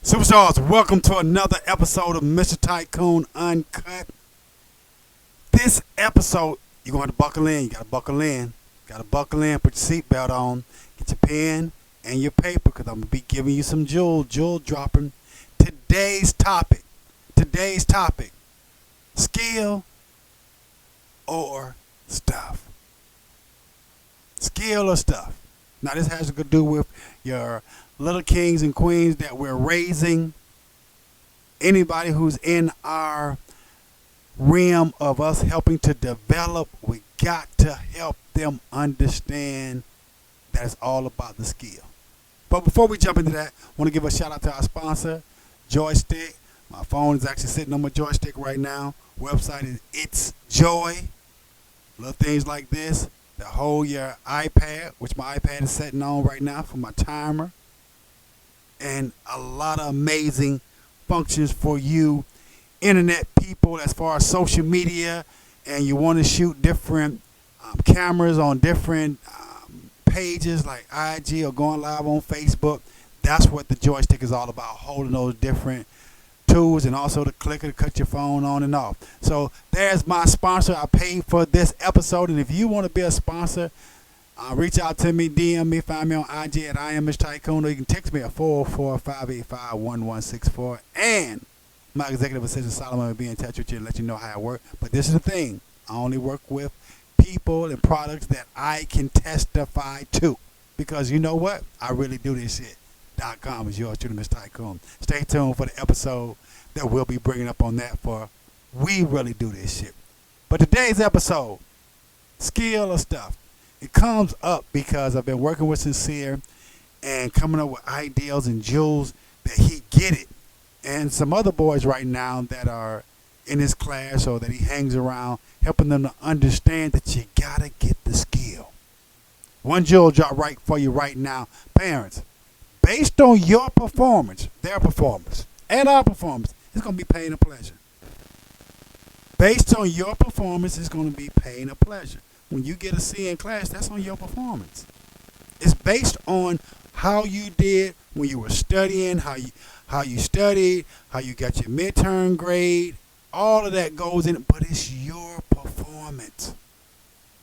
Superstars, welcome to another episode of Mr. Tycoon Uncut. This episode, you're going to buckle in. You got to buckle in. Got to buckle in, put your seatbelt on, get your pen and your paper because I'm going to be giving you some jewel dropping. Today's topic, skill or stuff. Skill or stuff. Now, this has to do with your little kings and queens that we're raising. Anybody who's in our realm of us helping to develop, we got to help them understand that it's all about the skill. But before we jump into that, I want to give a shout out to our sponsor, Joystick. My phone is actually sitting on my joystick right now. Website is It's Joy. Little things like this that hold your iPad, which my iPad is setting on right now for my timer. And a lot of amazing functions for you internet people as far as social media, and you want to shoot different cameras on different pages like IG or going live on Facebook. That's what the joystick is all about, holding those different tools and also the clicker to cut your phone on and off. So there's my sponsor. I paid for this episode, and if you want to be a sponsor, reach out to me, DM me, find me on IG at I am Mr. Tycoon, or you can text me at 404-585-1164. And my executive assistant Solomon will be in touch with you and let you know how it works. But this is the thing. I only work with people and products that I can testify to. Because you know what? I really do this shit. .com is yours truly, Mr. Tycoon. Stay tuned for the episode that we'll be bringing up on that for we really do this shit. But today's episode, skill or stuff. It comes up because I've been working with Sincere and coming up with ideas and jewels that he get it. And some other boys right now that are in his class or that he hangs around, helping them to understand that you gotta get the skill. One jewel drop right for you right now. Parents, based on your performance, their performance, and our performance, it's gonna be pain and pleasure. Based on your performance, it's gonna be pain or pleasure. When you get a C in class, that's on your performance. It's based on how you did when you were studying, how you studied, how you got your midterm grade. All of that goes in, but it's your performance.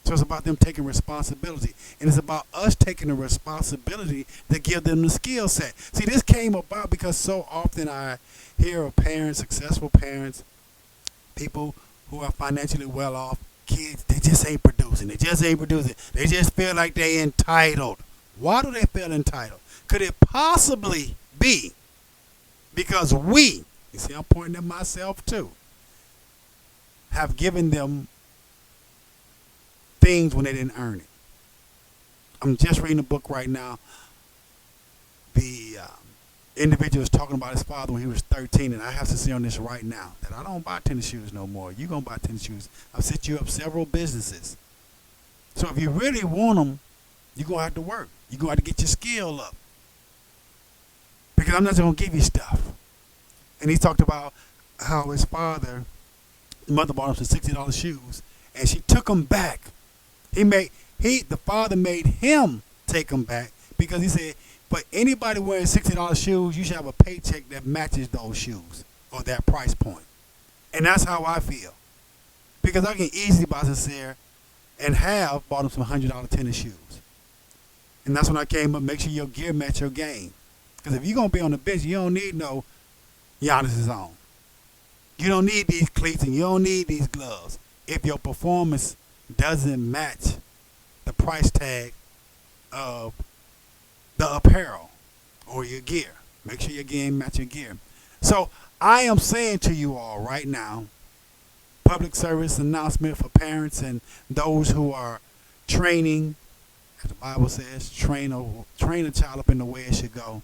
So it's about them taking responsibility. And it's about us taking the responsibility to give them the skill set. See, this came about because so often I hear of parents, successful parents, people who are financially well off, kids, they just ain't producing. They just feel like they entitled. Why do they feel entitled? Could it possibly be because we, you see I'm pointing at myself too, have given them things when they didn't earn it? I'm just reading a book right now. The individual is talking about his father when he was 13, and I have to say on this right now that I don't buy tennis shoes no more. You're going to buy tennis shoes. I've set you up several businesses. So if you really want them, you're going to have to work. You're going to have to get your skill up. Because I'm not just going to give you stuff. And he talked about how his mother bought him some $60 shoes, and she took them back. The father made him take them back because he said, but anybody wearing $60 shoes, you should have a paycheck that matches those shoes or that price point. And that's how I feel. Because I can easily buy Sincere and have bought him some $100 tennis shoes. And that's when I came up, make sure your gear match your game. Because if you're going to be on the bench, you don't need no Giannis is on. You don't need these cleats and you don't need these gloves. If your performance doesn't match the price tag of the apparel or your gear, make sure your game match your gear. So I am saying to you all right now, public service announcement for parents and those who are training, as the Bible says, train a child up in the way it should go,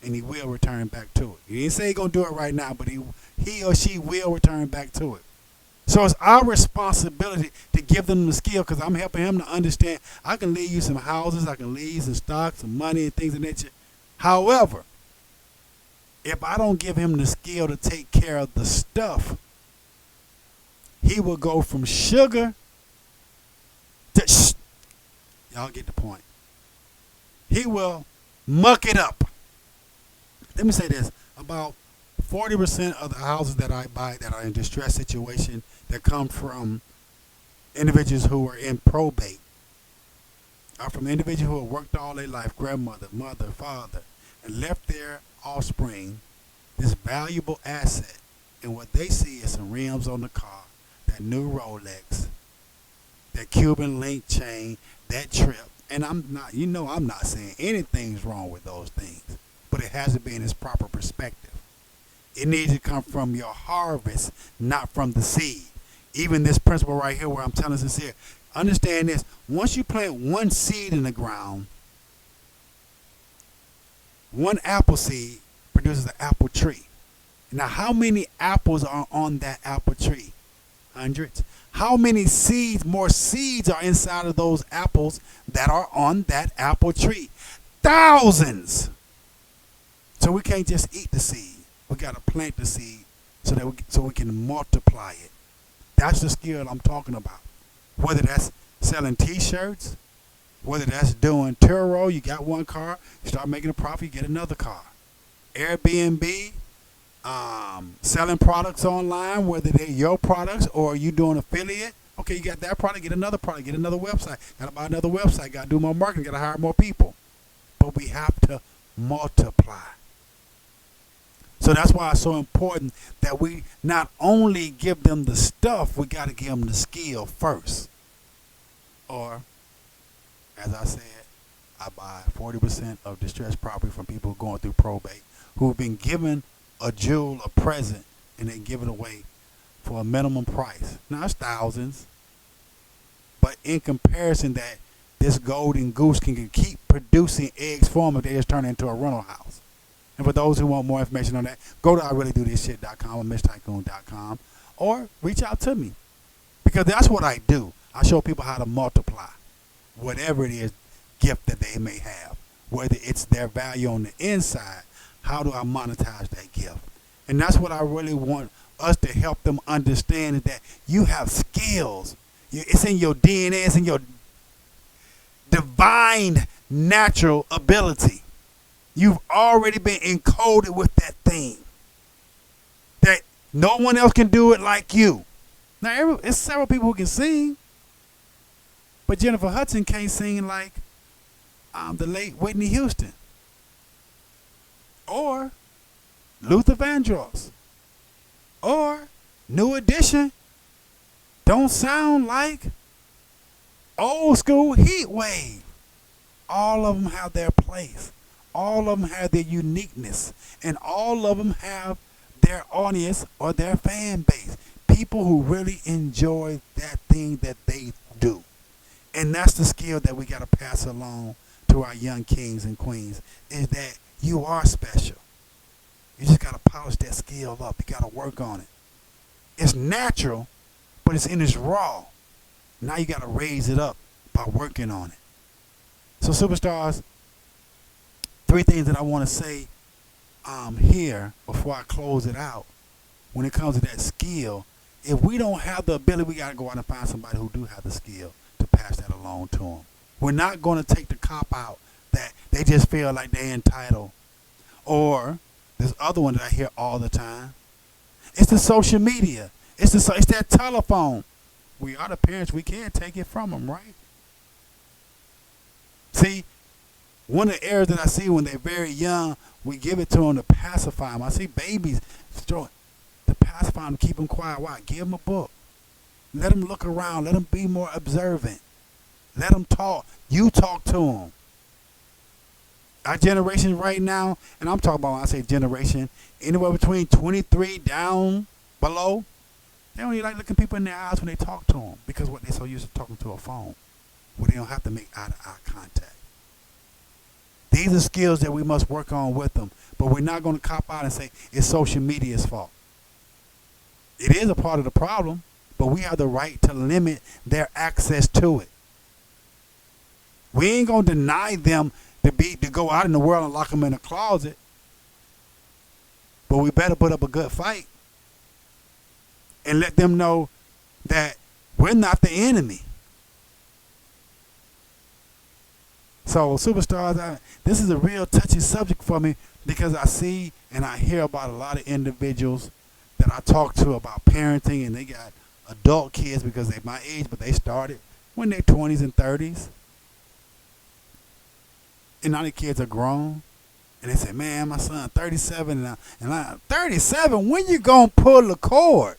and he will return back to it. He didn't say he's going to do it right now, but he or she will return back to it. So it's our responsibility to give them the skill, because I'm helping him to understand I can leave you some houses, I can leave you some stocks, some money, and things of that nature. However, if I don't give him the skill to take care of the stuff, he will go from sugar to y'all get the point. He will muck it up. Let me say this: about 40% of the houses that I buy that are in distress situation that come from individuals who are in probate are from individuals who have worked all their life, grandmother, mother, father, and left their offspring this valuable asset. And what they see is some rims on the car, that new Rolex, that Cuban link chain, that trip. And I'm not, I'm not saying anything's wrong with those things, but it has to be in its proper perspective. It needs to come from your harvest, not from the seed. Even this principle right here where I'm telling sincere, understand this. Once you plant one seed in the ground, one apple seed produces an apple tree. Now, how many apples are on that apple tree? Hundreds. How many seeds, more seeds are inside of those apples that are on that apple tree? Thousands. So we can't just eat the seed. We got to plant the seed so we can multiply it. That's the skill I'm talking about. Whether that's selling T-shirts, whether that's doing Turo, you got one car, you start making a profit, you get another car. Airbnb, selling products online, whether they're your products or you doing affiliate. Okay, you got that product, get another website. Got to buy another website, got to do more marketing, got to hire more people. But we have to multiply. So that's why it's so important that we not only give them the stuff, we got to give them the skill first. Or, as I said, I buy 40% of distressed property from people going through probate who've been given a jewel, a present, and they give it away for a minimum price. Now, it's thousands. But in comparison that this golden goose can keep producing eggs for them if they just turn it into a rental house. And for those who want more information on that, go to IreallyDoThisShit.com or MrTycoon.com or reach out to me. Because that's what I do. I show people how to multiply whatever it is, gift that they may have. Whether it's their value on the inside, how do I monetize that gift? And that's what I really want us to help them understand, is that you have skills. It's in your DNA. It's in your divine natural ability. You've already been encoded with that thing. That no one else can do it like you. Now, it's several people who can sing. But Jennifer Hudson can't sing like the late Whitney Houston. Or Luther Vandross. Or New Edition. Don't sound like old school Heat Wave. All of them have their place. All of them have their uniqueness. And all of them have their audience or their fan base. People who really enjoy that thing that they do. And that's the skill that we got to pass along to our young kings and queens, is that you are special. You just got to polish that skill up. You got to work on it. It's natural, but it's in its raw. Now you got to raise it up by working on it. So superstars, 3 things that I want to say here before I close it out. When it comes to that skill, if we don't have the ability, we got to go out and find somebody who do have the skill to pass that along to them. We're not going to take the cop out that they just feel like they're entitled. Or this other one that I hear all the time. It's the social media. It's that telephone. We are the parents. We can't take it from them, right? See, one of the errors that I see when they're very young, we give it to them to pacify them. I see babies to pacify them, keep them quiet. Why? Give them a book. Let them look around. Let them be more observant. Let them talk. You talk to them. Our generation right now, and I'm talking about when I say generation, anywhere between 23 down below, they don't even like looking people in their eyes when they talk to them, because what they're so used to talking to a phone where they don't have to make eye-to-eye contact. These are skills that we must work on with them, but we're not going to cop out and say it's social media's fault. It is a part of the problem, but we have the right to limit their access to it. We ain't going to deny them to go out in the world and lock them in a closet, but we better put up a good fight and let them know that we're not the enemy. So superstars, this is a real touchy subject for me because I see and I hear about a lot of individuals that I talk to about parenting, and they got adult kids because they're my age, but they started when they're 20s and 30s, and now the kids are grown, and they say, "Man, my son 37, and I 37. When you gonna pull the cord?"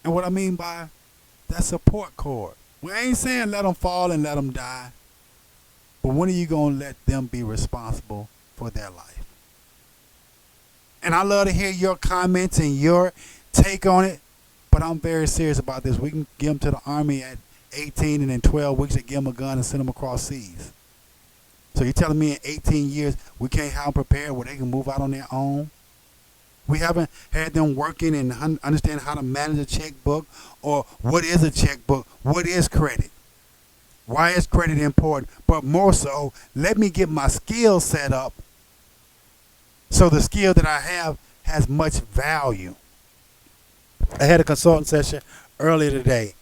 And what I mean by that support cord, we ain't saying let them fall and let them die, but when are you gonna let them be responsible for their life? And I love to hear your comments and your take on it, but I'm very serious about this. We can give them to the Army at 18, and in 12 weeks they give them a gun and send them across seas. So you're telling me in 18 years we can't have them prepared where they can move out on their own? We haven't had them working and understand how to manage a checkbook, or what is a checkbook, what is credit, why is credit important, but more so, let me get my skill set up so the skill that I have has much value. I had a consulting session earlier today.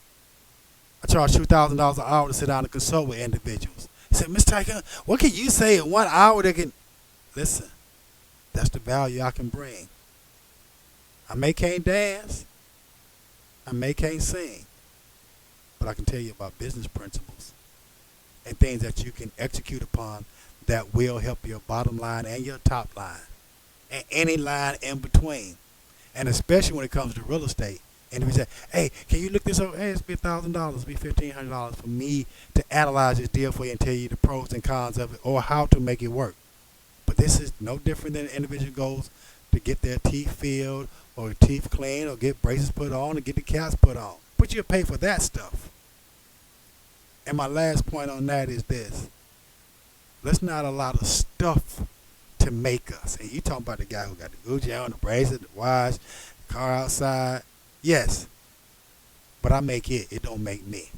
I charged $2,000 an hour to sit down and consult with individuals. He said, "Mr. Tycoon, what can you say in 1 hour that can..." Listen, that's the value I can bring. I may can't dance, I may can't sing, but I can tell you about business principles and things that you can execute upon that will help your bottom line and your top line and any line in between. And especially when it comes to real estate. And if you say, "Hey, can you look this over?" Hey, it's be $1,000, be $1,500 for me to analyze this deal for you and tell you the pros and cons of it or how to make it work. But this is no different than an individual goes to get their teeth filled or teeth cleaned or get braces put on or get the caps put on. But you'll pay for that stuff. And my last point on that is this. Let's not allow the stuff to make us. And you talking about the guy who got the Gucci on, the bracelet, the watch, the car outside. Yes, but I make it. It don't make me.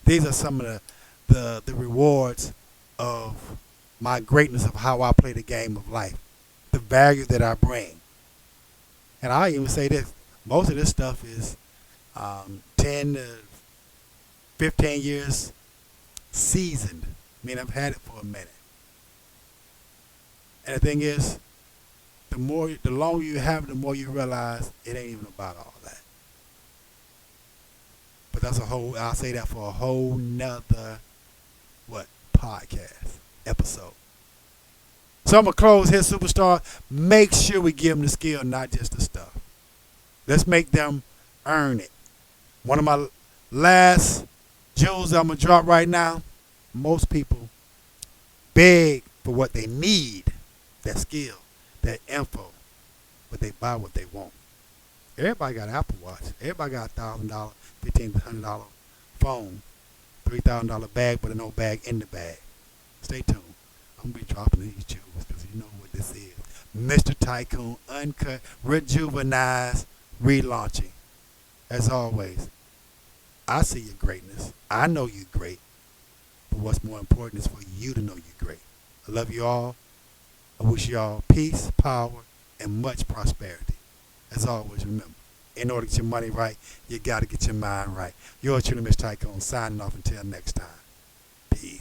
These are some of the rewards of my greatness of how I play the game of life, the value that I bring. And I even say this: most of this stuff is 10 to 15 years seasoned. I mean, I've had it for a minute. And the thing is, the longer you have it, the more you realize it ain't even about all that. But I'll say that for a whole nother, podcast episode. So I'm going to close here, superstar. Make sure we give them the skill, not just the stuff. Let's make them earn it. One of my last jewels I'm going to drop right now, most people beg for what they need, that skill, that info, but they buy what they want. Everybody got an Apple Watch. Everybody got a $1,000, $1,500 phone, $3,000 bag, but no bag in the bag. Stay tuned. I'm going to be dropping these jewels because you know what this is. Mr. Tycoon, uncut, rejuvenized, relaunching. As always, I see your greatness. I know you're great. But what's more important is for you to know you're great. I love you all. I wish you all peace, power, and much prosperity. As always, remember, in order to get your money right, you got to get your mind right. Yours truly, Mr. Tycoon, signing off until next time.